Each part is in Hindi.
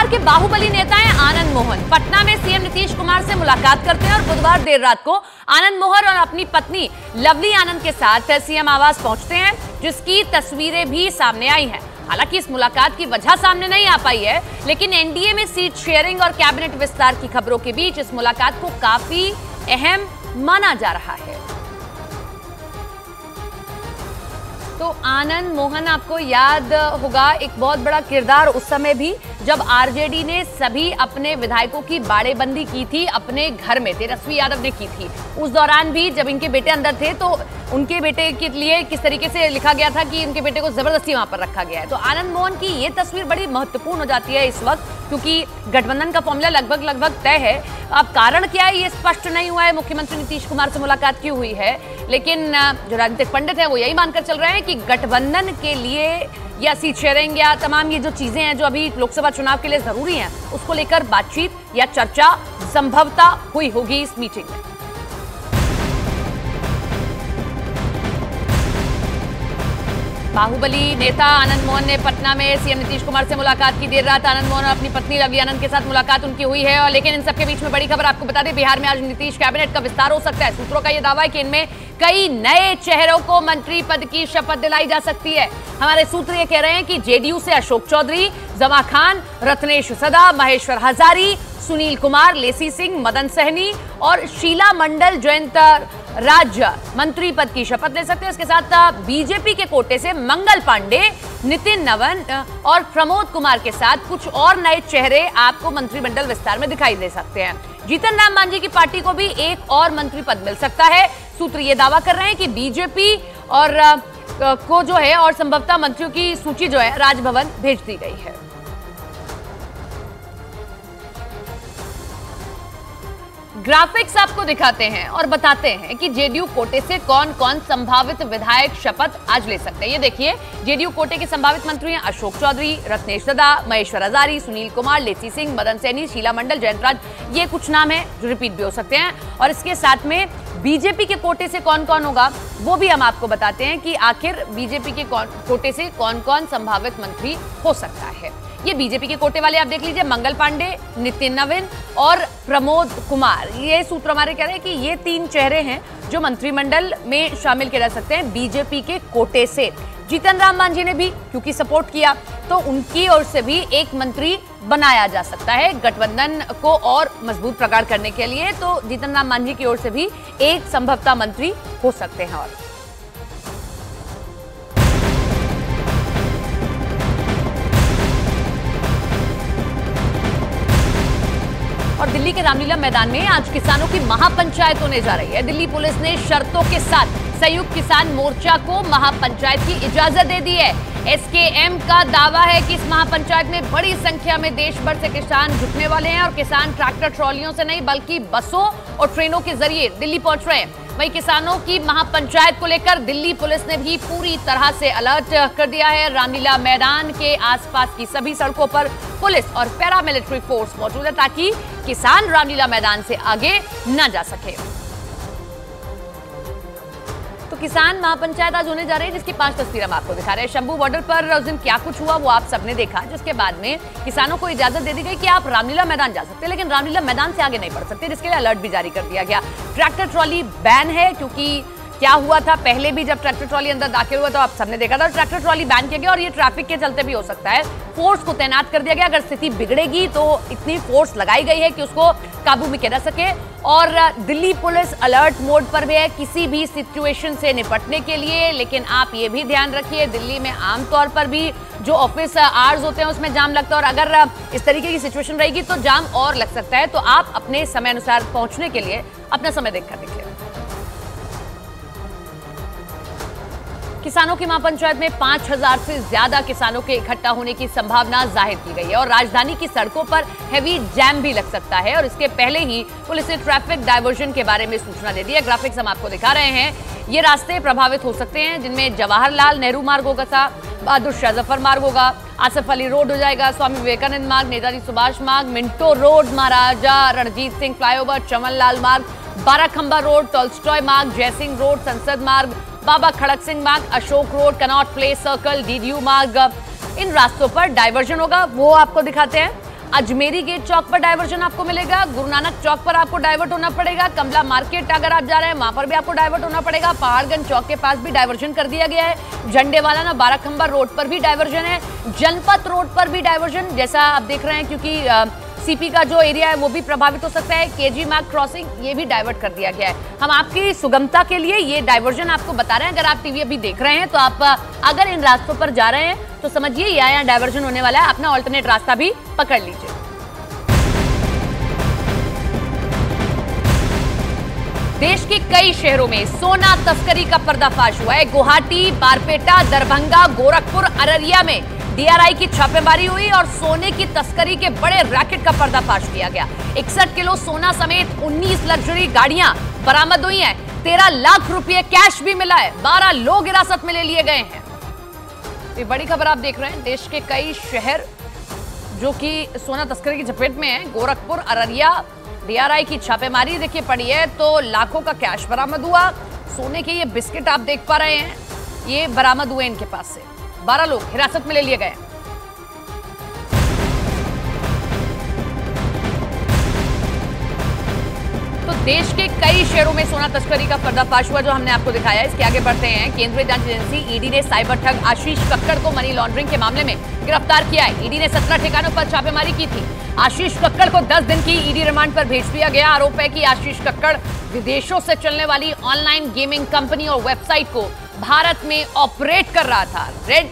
बिहार के बाहुबली नेता हैं आनंद मोहन। पटना में सीएम नीतीश कुमार से मुलाकात करते हैं और बुधवार देर रात को आनंद मोहन और अपनी पत्नी लवली आनंद के साथ सीएम आवास पहुंचते हैं, जिसकी तस्वीरें भी सामने आई हैं। हालांकि इस मुलाकात की वजह सामने नहीं आ पाई है, लेकिन एनडीए में सीट शेयरिंग और कैबिनेट विस्तार की खबरों के बीच इस मुलाकात को काफी अहम माना जा रहा है। तो आनंद मोहन आपको याद होगा, एक बहुत बड़ा किरदार उस समय भी जब आरजेडी ने सभी अपने विधायकों की बाड़ेबंदी की थी, अपने घर में तेजस्वी यादव ने की थी। उस दौरान भी जब इनके बेटे अंदर थे तो उनके बेटे के लिए किस तरीके से लिखा गया था कि उनके बेटे को जबरदस्ती वहां पर रखा गया है। तो आनंद मोहन की ये तस्वीर बड़ी महत्वपूर्ण हो जाती है इस वक्त, क्योंकि गठबंधन का फॉर्मूला लगभग तय है। अब कारण क्या है ये स्पष्ट नहीं हुआ है। मुख्यमंत्री नीतीश कुमार से मुलाकात की हुई है, लेकिन जो राजनीतिक पंडित हैं वो यही मानकर चल रहे हैं कि गठबंधन के लिए या सीट शेयरिंग या तमाम ये जो चीजें हैं जो अभी लोकसभा चुनाव के लिए जरूरी हैं, उसको लेकर बातचीत या चर्चा संभवतः हुई होगी इस मीटिंग में। बाहुबली नेता आनंद मोहन ने पटना में सीएम नीतीश कुमार से मुलाकात की। देर रात आनंद मोहन और अपनी पत्नी लवली आनंद के साथ मुलाकात उनकी हुई है। और लेकिन इन सबके बीच में बड़ी खबर आपको बता दें, बिहार में आज नीतीश कैबिनेट का विस्तार हो सकता है। सूत्रों का यह दावा है कि इनमें कई नए चेहरों को मंत्री पद की शपथ दिलाई जा सकती है। हमारे सूत्र ये कह रहे हैं कि जेडीयू से अशोक चौधरी, जमा खान, रत्नेश सदा, महेश्वर हजारी, सुनील कुमार, लेसी सिंह, मदन सहनी और शीला मंडल जयंत राज्य मंत्री पद की शपथ ले सकते हैं। इसके साथ बीजेपी के कोटे से मंगल पांडे, नितिन नवन और प्रमोद कुमार के साथ कुछ और नए चेहरे आपको मंत्रिमंडल विस्तार में दिखाई दे सकते हैं। जीतन राम मांझी की पार्टी को भी एक और मंत्री पद मिल सकता है। सूत्र ये दावा कर रहे हैं कि बीजेपी और को जो है और संभवतः मंत्रियों की सूची जो है राजभवन भेज दी गई है। ग्राफिक्स आपको दिखाते हैं और बताते हैं कि जेडीयू कोटे से कौन कौन संभावित विधायक शपथ आज ले सकते हैं। ये देखिए, जेडीयू कोटे के संभावित मंत्री हैं अशोक चौधरी, रत्नेश सदा, महेश्वर हजारी, सुनील कुमार, लेसी सिंह, मदन सहनी, शीला मंडल, जयंत राज। ये कुछ नाम है जो रिपीट भी हो सकते हैं। और इसके साथ में बीजेपी के कोटे से कौन कौन होगा वो भी हम आपको बताते हैं कि आखिर बीजेपी के कोटे से कौन कौन संभावित मंत्री हो सकता है। ये बीजेपी के कोटे वाले आप देख लीजिए, मंगल पांडे, नितिन नवीन और प्रमोद कुमार। ये सूत्र हमारे कह रहे हैं कि ये तीन चेहरे हैं जो मंत्रिमंडल में शामिल किए जा सकते हैं बीजेपी के कोटे से। जीतन राम मांझी ने भी क्योंकि सपोर्ट किया तो उनकी ओर से भी एक मंत्री बनाया जा सकता है गठबंधन को और मजबूत प्रगाढ़ करने के लिए। तो जीतन राम मांझी की ओर से भी एक संभवतः मंत्री हो सकते हैं। और दिल्ली के रामलीला मैदान में आज किसानों की महापंचायत होने जा रही है। दिल्ली पुलिस ने शर्तों के साथ संयुक्त किसान मोर्चा को महापंचायत की इजाजत दे दी है। एसकेएम का दावा है कि इस महापंचायत में बड़ी संख्या में देश भर से किसान जुटने वाले हैं और किसान ट्रैक्टर ट्रॉलियों से नहीं बल्कि बसों और ट्रेनों के जरिए दिल्ली पहुंच रहे हैं। वहीं किसानों की महापंचायत को लेकर दिल्ली पुलिस ने भी पूरी तरह से अलर्ट कर दिया है। रामलीला मैदान के आसपास की सभी सड़कों पर पुलिस और पैरामिलिट्री फोर्स मौजूद है ताकि किसान रामलीला मैदान से आगे न जा सके। तो किसान महापंचायत आज होने जा रही है, जिसकी 5 तस्वीरें हम आपको दिखा रहे हैं। शंभू बॉर्डर पर उस दिन क्या कुछ हुआ वो आप सबने देखा, जिसके बाद में किसानों को इजाजत दे दी गई कि आप रामलीला मैदान जा सकते हैं, लेकिन रामलीला मैदान से आगे नहीं बढ़ सकते, जिसके लिए अलर्ट भी जारी कर दिया गया। ट्रैक्टर ट्रॉली बैन है, क्योंकि क्या हुआ था पहले भी जब ट्रैक्टर ट्रॉली अंदर दाखिल हुआ तो आप सबने देखा था, ट्रैक्टर ट्रॉली बैन किया गया और ये ट्रैफिक के चलते भी हो सकता है। फोर्स को तैनात कर दिया गया, अगर स्थिति बिगड़ेगी तो इतनी फोर्स लगाई गई है कि उसको काबू में किया जा सके। और दिल्ली पुलिस अलर्ट मोड पर भी है किसी भी सिचुएशन से निपटने के लिए। लेकिन आप ये भी ध्यान रखिए, दिल्ली में आमतौर पर भी जो ऑफिस आवर्स होते हैं उसमें जाम लगता है और अगर इस तरीके की सिचुएशन रहेगी तो जाम और लग सकता है। तो आप अपने समय अनुसार पहुंचने के लिए अपना समय देखकर निकलें। किसानों की महापंचायत में 5000 से ज्यादा किसानों के इकट्ठा होने की संभावना जाहिर की गई है और राजधानी की सड़कों पर हेवी जैम भी लग सकता है। और इसके पहले ही पुलिस ने ट्रैफिक डायवर्जन के बारे में सूचना दे दी है। ग्राफिक्स हम आपको दिखा रहे हैं। ये रास्ते प्रभावित हो सकते हैं, जिनमें जवाहरलाल नेहरू मार्ग होगा, बहादुर शाह जफर मार्ग होगा, आसफ अली रोड हो जाएगा, स्वामी विवेकानंद मार्ग, नेताजी सुभाष मार्ग, मिंटो रोड, महाराजा रणजीत सिंह फ्लाईओवर, चमनलाल मार्ग, बाराखंबा रोड, टॉल्स्टॉय मार्ग, जयसिंह रोड, संसद मार्ग, बाबा खड़क सिंह मार्ग, Ashok road, Connaught place circle, DDU मार्ग। इन रास्तों पर डायवर्जन होगा, वो आपको दिखाते हैं। अजमेरी गेट चौक पर डायवर्जन आपको मिलेगा, गुरु नानक चौक पर आपको डाइवर्ट होना पड़ेगा, कमला मार्केट अगर आप जा रहे हैं वहां पर भी आपको डाइवर्ट होना पड़ेगा, पहाड़गंज चौक के पास भी डायवर्जन कर दिया गया है, झंडेवाला ना बाराखंबा रोड पर भी डायवर्जन है, जनपथ रोड पर भी डायवर्जन जैसा आप देख रहे हैं, क्योंकि सीपी का जो एरिया है वो भी प्रभावित हो सकता है, केजी मार्ग क्रॉसिंग ये भी डाइवर्ट कर दिया गया है। हम आपकी सुगमता के लिए ये डायवर्जन आपको बता रहे हैं। अगर आप टीवी अभी देख रहे हैं तो आप अगर इन रास्तों पर जा रहे हैं तो समझिए यहाँ डायवर्जन होने वाला है, अपना ऑल्टरनेट रास्ता भी पकड़ लीजिए। देश के कई शहरों में सोना तस्करी का पर्दाफाश हुआ है। गुवाहाटी, बारपेटा, दरभंगा, गोरखपुर, अररिया में डीआरआई की छापेमारी हुई और सोने की तस्करी के बड़े रैकेट का पर्दाफाश किया गया। 61 किलो सोना समेत 19 लग्जरी गाड़ियां बरामद हुई हैं। 13 लाख रुपए कैश भी मिला है। 12 लोग हिरासत में ले लिए गए हैं। ये बड़ी खबर आप देख रहे हैं। देश के कई शहर जो कि सोना तस्करी की चपेट में है। गोरखपुर, अररिया, डीआरआई की छापेमारी देखिए पड़ी है तो लाखों का कैश बरामद हुआ। सोने के ये बिस्किट आप देख पा रहे हैं, ये बरामद हुए इनके पास से। 12 लोग हिरासत में ले लिए गए। तो देश के कई शहरों में सोना तस्करी का पर्दाफाश हुआ जो हमने आपको दिखाया। इसके आगे बढ़ते हैं। केंद्रीय जांच एजेंसी ईडी ने साइबर ठग आशीष कक्कड़ को मनी लॉन्ड्रिंग के मामले में गिरफ्तार किया है। ईडी ने 17 ठिकानों पर छापेमारी की थी। आशीष कक्कड़ को 10 दिन की ईडी रिमांड पर भेज दिया गया। आरोप है कि आशीष कक्कड़ विदेशों से चलने वाली ऑनलाइन गेमिंग कंपनी और वेबसाइट को भारत में ऑपरेट कर रहा था।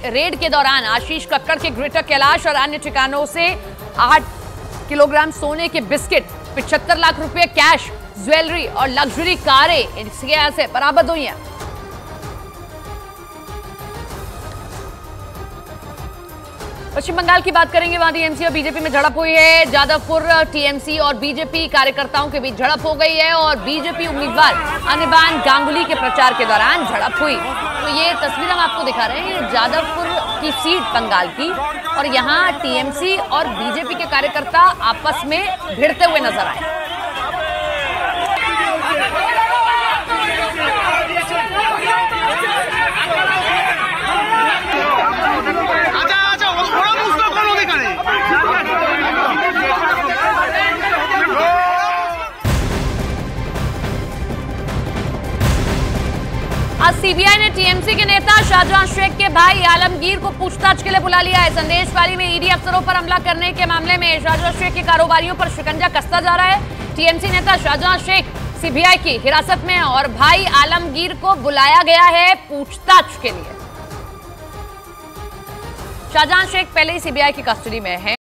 रेड के दौरान आशीष कक्कड़ के ग्रेटर कैलाश और अन्य ठिकानों से 8 किलोग्राम सोने के बिस्किट, 75 लाख रुपए कैश, ज्वेलरी और लग्जरी कारें इसके यहां से बरामद हुई हैं। पश्चिम बंगाल की बात करेंगे। वहां टीएमसी और बीजेपी में झड़प हुई है। जादवपुर टीएमसी और बीजेपी कार्यकर्ताओं के बीच झड़प हो गई है और बीजेपी उम्मीदवार अनिबान गांगुली के प्रचार के दौरान झड़प हुई। तो ये तस्वीर हम आपको दिखा रहे हैं, जादवपुर की सीट बंगाल की, और यहाँ टीएमसी और बीजेपी के कार्यकर्ता आपस में भिड़ते हुए नजर आए। आज सीबीआई ने टीएमसी के नेता शाहजहां शेख के भाई आलमगीर को पूछताछ के लिए बुला लिया है। संदेश पाली में ईडी अफसरों पर हमला करने के मामले में शाहजहां शेख के कारोबारियों पर शिकंजा कसता जा रहा है। टीएमसी नेता शाहजहां शेख सीबीआई की हिरासत में है और भाई आलमगीर को बुलाया गया है पूछताछ के लिए। शाहजहां शेख पहले ही सीबीआई की कस्टडी में है